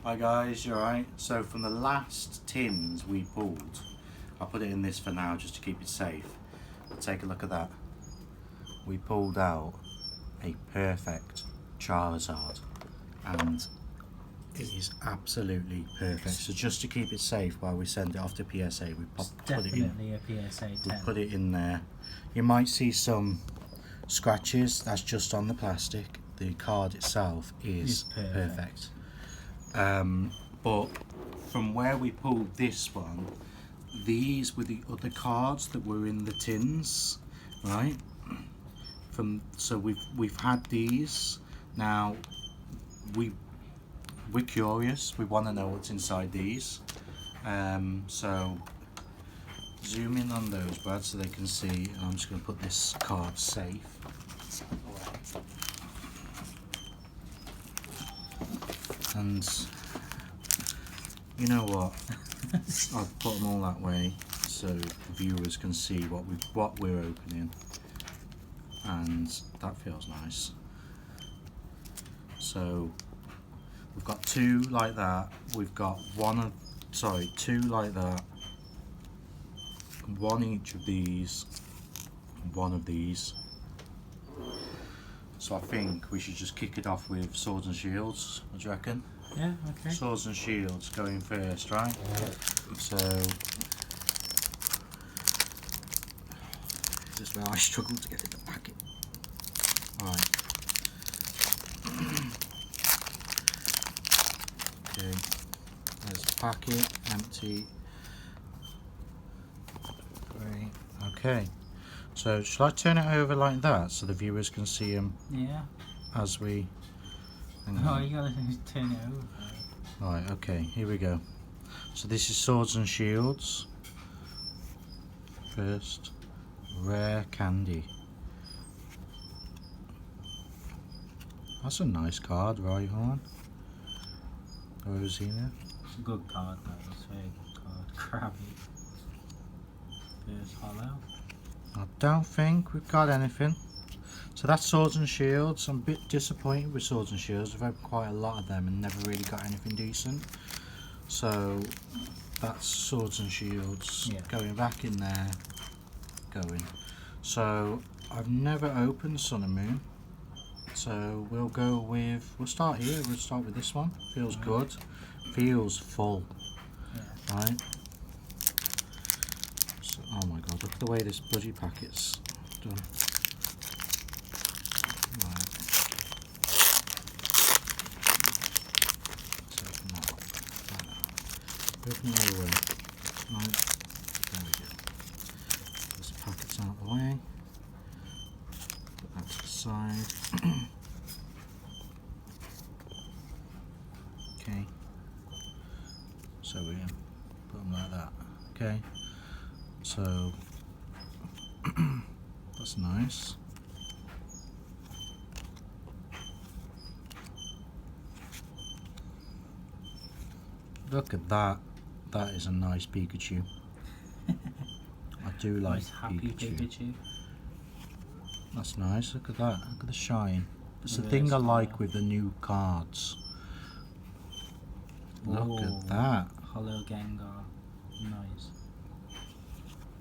Hi guys, you alright? So from the last tins we pulled, I'll put it in this for now just to keep it safe. Take a look at that. We pulled out a perfect Charizard and it is absolutely perfect. So just to keep it safe while we send it off to PSA, we put it in. Definitely a PSA 10. We put it in there. You might see some scratches, that's just on the plastic. The card itself is perfect. But from where we pulled this one, these were the other cards that were in the tins, right? So we've had these. Now we're curious. We want to know what's inside these. So zoom in on those, Brad, so they can see. And I'm just going to put this card safe. And you know what? I've put them all that way so viewers can see what we're opening, and that feels nice. So we've got two like that. We've got two like that. One each of these. One of these. So I think we should just kick it off with Swords and Shields. What do you reckon? Yeah, okay. Swords and Shields going first, right? So this is where I struggle to get in the packet. Right. Okay. There's the packet, empty. Great. Okay. So shall I turn it over like that so the viewers can see them? Yeah. As we. Oh, you gotta turn it over. Right. Okay. Here we go. So this is Swords and Shields. First, Rare Candy. That's a nice card, Rhyhorn. Rosina. It's a good card, though. It's a very good card. Krabby. First hollow. I don't think we've got anything. So that's Swords and Shields. I'm a bit disappointed with Swords and Shields. I've had quite a lot of them and never really got anything decent. So that's Swords and Shields. Yeah. Going back in there. Going. So I've never opened Sun and Moon. So we'll start here. We'll start with this one. Feels good. Feels full. Yeah. Right. So, oh my god, look at the way this bloody packet's done. Right. Taking that off. Open it away. Right. There we go. This packet's out of the way. Put that to the side. Okay. So we put them like that. Okay. So that's nice. Look at that. That is a nice Pikachu. I do like Nice happy Pikachu. That's nice. Look at that. Look at the shine. It's the Yeah, thing it's I like cool. with the new cards. Look Ooh, at that. Hollow Gengar. Nice.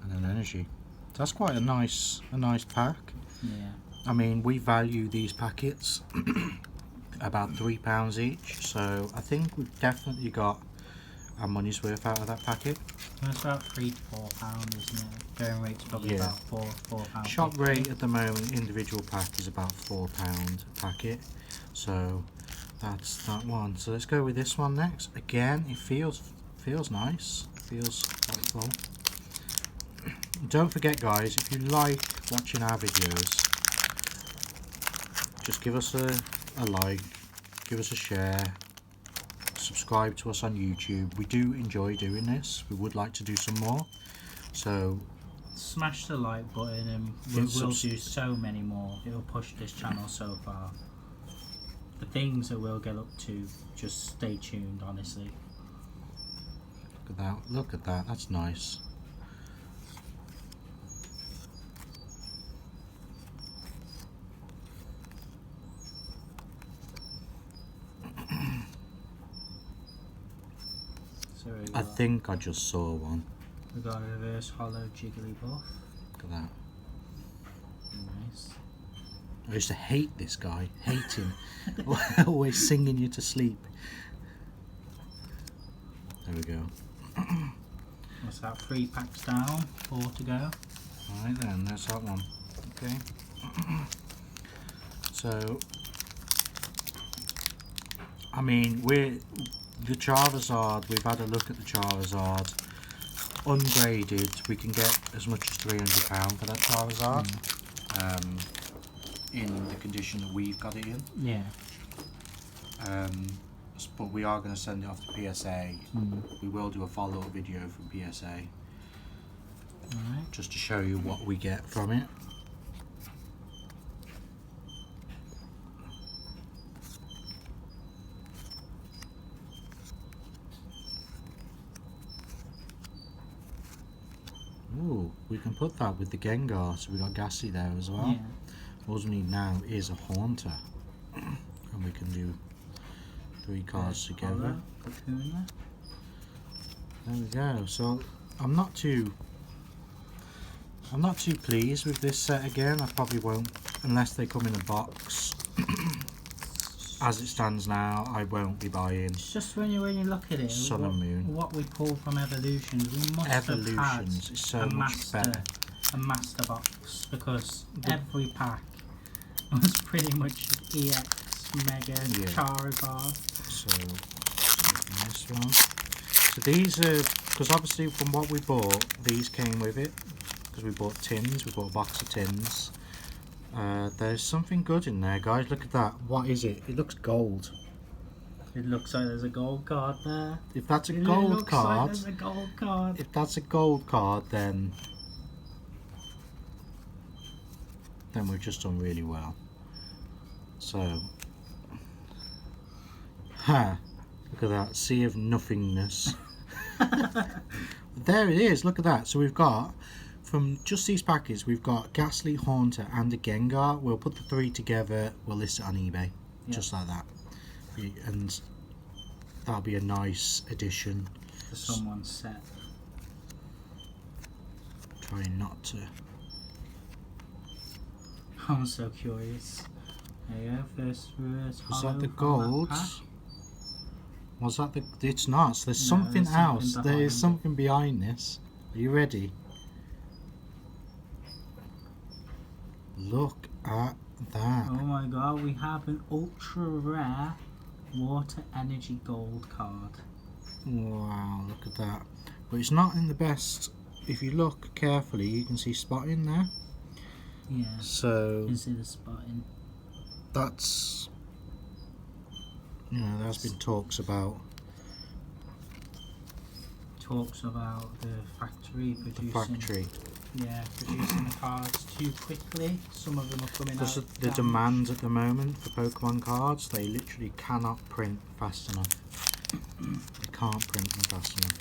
And an energy. That's quite a nice pack. Yeah. I mean, we value these packets about £3 each, so I think we've definitely got our money's worth out of that packet. It's about £3 to £4, isn't it? Going rate's probably Yeah. about £4. Shop rate at the moment, individual pack is about £4 a packet, so that's that one. So let's go with this one next. Again, it feels nice, feels quite full. Don't forget guys, if you like watching our videos, just give us a like, give us a share, subscribe to us on YouTube. We do enjoy doing this. We would like to do some more. So smash the like button and we'll do so many more. It'll push this channel so far. The things that we'll get up to, just stay tuned, honestly. look at that. Look at that. That's nice. So we I got, think I just saw one. we got a reverse hollow Jigglypuff. Look at that. Nice. I used to hate this guy. Hate him. Always singing you to sleep. There we go. What's that? 3 packs down, 4 to go. Alright then, there's that one. Okay. So, I mean, the Charizard, we've had a look at the Charizard. Ungraded, we can get as much as £300 for that Charizard. In the condition that we've got it in. Yeah. But we are going to send it off to PSA. We will do a follow-up video from PSA. Alright. Just to show you what we get from it. Ooh, we can put that with the Gengar, so we got Gassy there as well. Yeah. All we need now is a Haunter, and we can do 3 cards together. Hollow, Kakuna. There we go. So I'm not too pleased with this set again. I probably won't, unless they come in a box. As it stands now, I won't be buying It's just when you look at it, Sun and Moon. what we pull from Evolutions, we must Evolutions. have had It's so a much master, better. a master box, because every pack was pretty much EX, Mega, Yeah. Charizard. So this one. So these are, because obviously from what we bought, these came with it. Because we bought tins, we bought a box of tins. There's something good in there, guys. Look at that. What is it? It looks gold. It looks like there's a gold card there. If that's a It gold looks card, like there's a gold card. if that's a gold card, then we've just done really well. So, look at that, sea of nothingness. There it is. Look at that. So we've got, from just these packets, we've got Ghastly, Haunter, and a Gengar. We'll put the 3 together. We'll list it on eBay, just like that, and that'll be a nice addition. For someone's set. Trying not to. I'm so curious. There you go, first reverse Was hollow that the from gold? pack. Was that the? It's not. So there's No, something there's something else. There behind is it. something behind this. Are you ready? Look at that. Oh my god, we have an ultra rare water energy gold card. Wow, look at that. But it's not in the best. If you look carefully, you can see spot in there. Yeah, So you can see the spotting. that's, you know, there's been talks about The factory the producing. factory. Yeah, producing the cards too quickly. Some of them are coming Because out. the damaged. demand at the moment for Pokemon cards, they literally cannot print fast enough. They can't print them fast enough.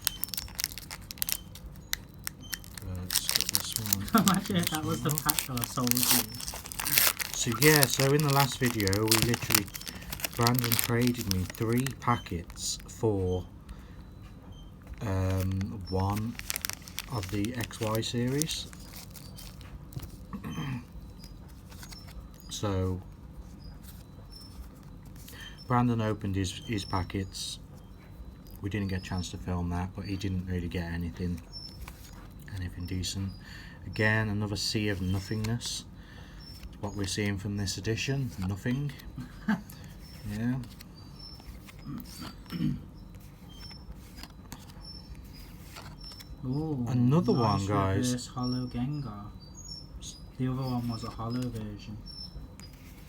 Let's get this one. Imagine if that was the pack that I sold you. So yeah, so in the last video, we literally, Brandon traded me 3 packets for one of the XY series. So Brandon opened his packets. We didn't get a chance to film that, but he didn't really get anything decent. Again, another sea of nothingness. What we're seeing from this edition, nothing. Yeah. Ooh, Another nice one, guys. reverse hollow Gengar. The other one was a hollow version.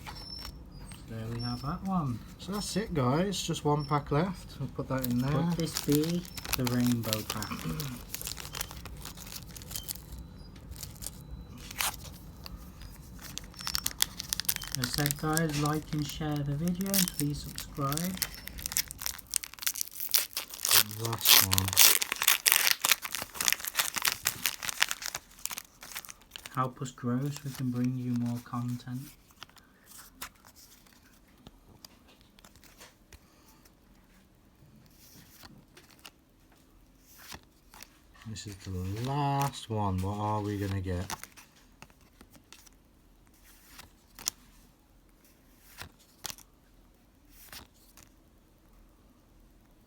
So there we have that one. So that's it, guys. Just 1 pack left. We'll put that in there. Could this be the rainbow pack? As I said, guys, like and share the video and please subscribe. Last one. Help us grow so we can bring you more content. This is the last one. What are we going to get?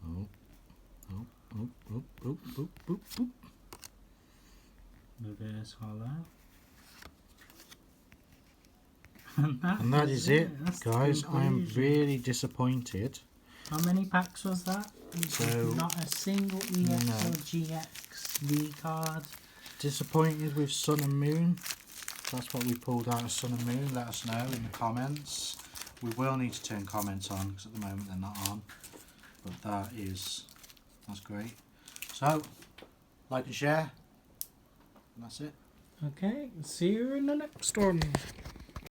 Oh, oh, oh, oh, oh, oh, oh, oh. Reverse hollow. And that is it, That's the guys. I am conclusion. really disappointed. How many packs was that? So, not a single EX no. or GX V card. Disappointed with Sun and Moon. That's what we pulled out of Sun and Moon. Let us know in the comments. We will need to turn comments on because at the moment they're not on. But that's great. So, like and share. And that's it. Okay, see you in the next one.